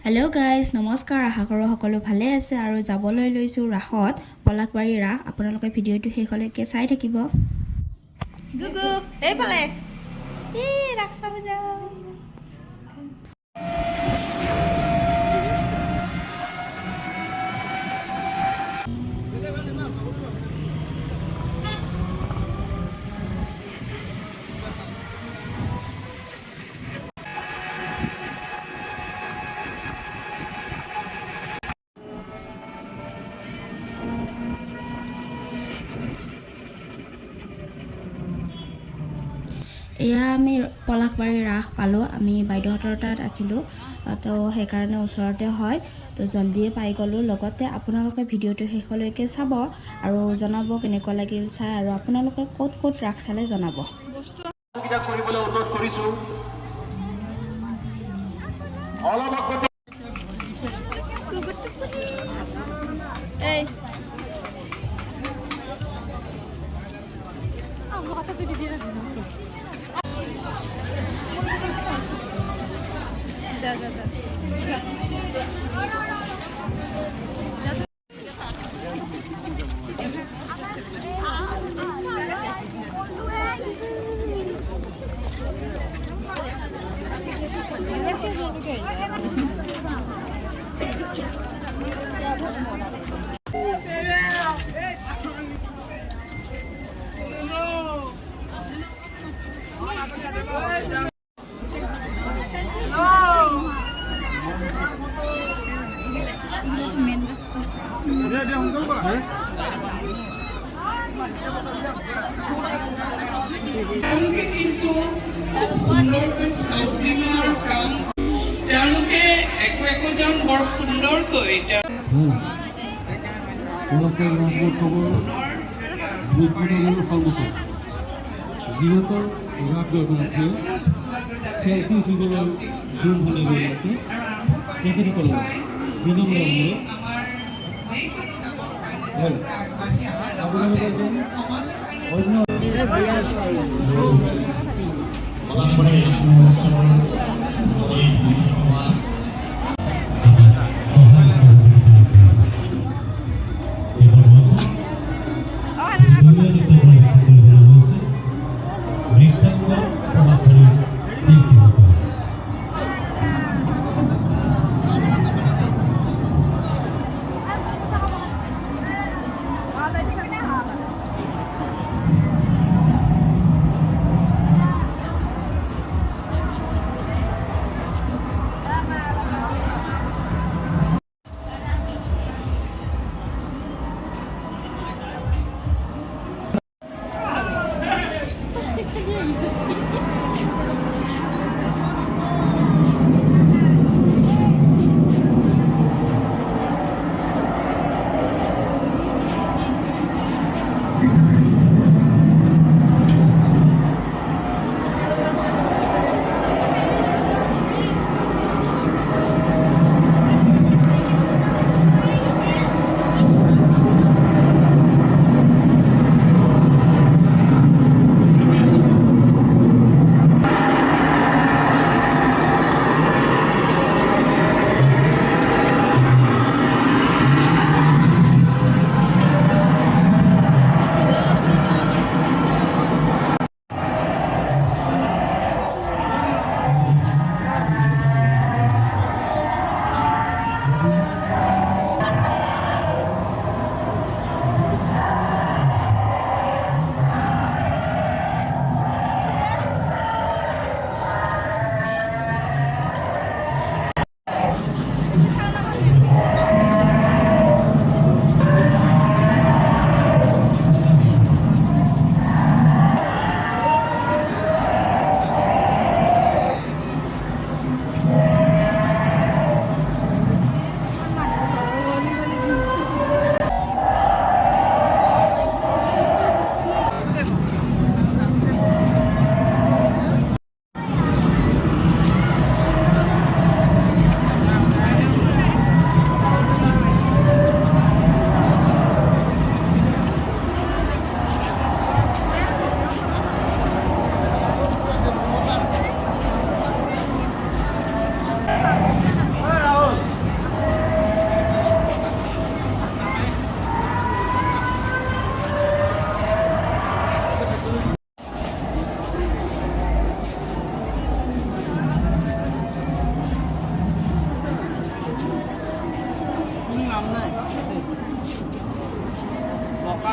Hello' guys, নমস্কাৰ। আশা কৰোঁ সকলো ভালে আছে আৰু যাবলৈ লৈছোঁ ৰাসত, পলাশবাৰী ৰাস। আপোনালোকে ভিডিঅ'টো শেষলৈকে চাই থাকিব। গুগু এইফালে ৰাস চাব যাওঁ। এয়া আমি পলাশবাৰী ৰাস পালোঁ। আমি বাইদেউহঁতৰ তাত আছিলোঁ, তো সেইকাৰণে ওচৰতে হয়, তো জল্দিয়ে পাই গ'লোঁ। লগতে আপোনালোকে ভিডিঅ'টো শেষলৈকে চাব আৰু জনাব কেনেকুৱা লাগিল চাই, আৰু আপোনালোকে ক'ত ক'ত ৰাস চালে জনাব। কৰিবলৈ অনুৰোধ কৰিছোঁ। তেওঁলোকে কিন্তু খুব সুন্দৰকৈ স্কাউটিঙৰ কাম তেওঁলোকে একোজন বৰ সুন্দৰকৈ যিহেতু ৰাজ্যগৰাকীয়ে চেলফি উঠিবলৈ জোৰ হ'লে গৈ আছে, তেখেতসকলক বিনম্ৰ আপোনালোকে যেন অন্য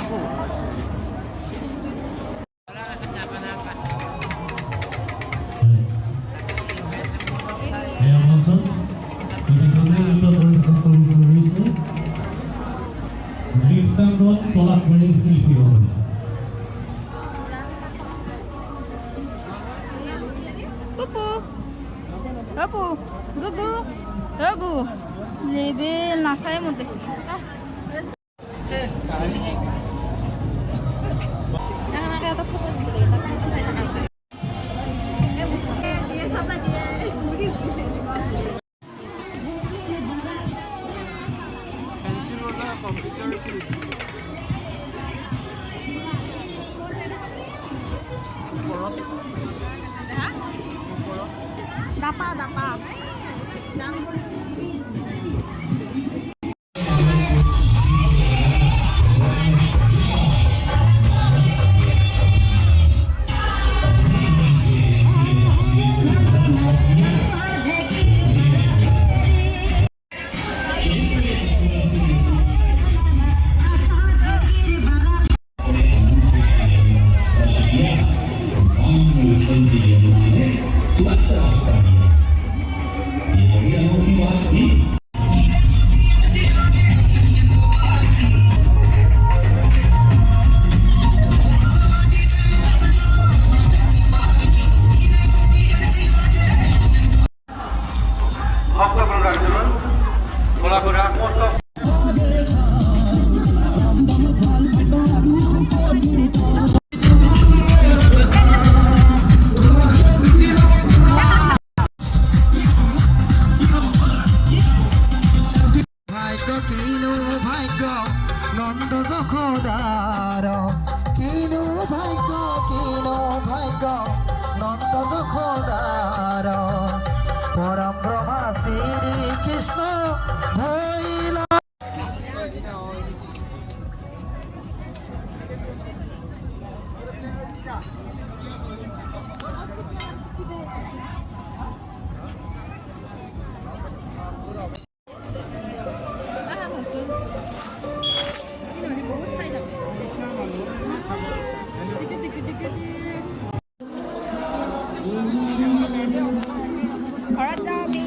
Yang langsung diikuti untuk berkompetisi Liftangon tolak balik video. Pupu. Pupu. Gugu. Gugu. Lebe nasai mode. Jangan ada apa pun boleh tapi saya jangan. Dia sama dia. Data. ভাগ্য কিনো ভাগ্য নন্দ যখোদার কিনো ভাগ্য নন্দ যখোদার পরম ব্রহ্মা শ্রী কৃষ্ণ ভৈল ঘৰত যাওঁ আমি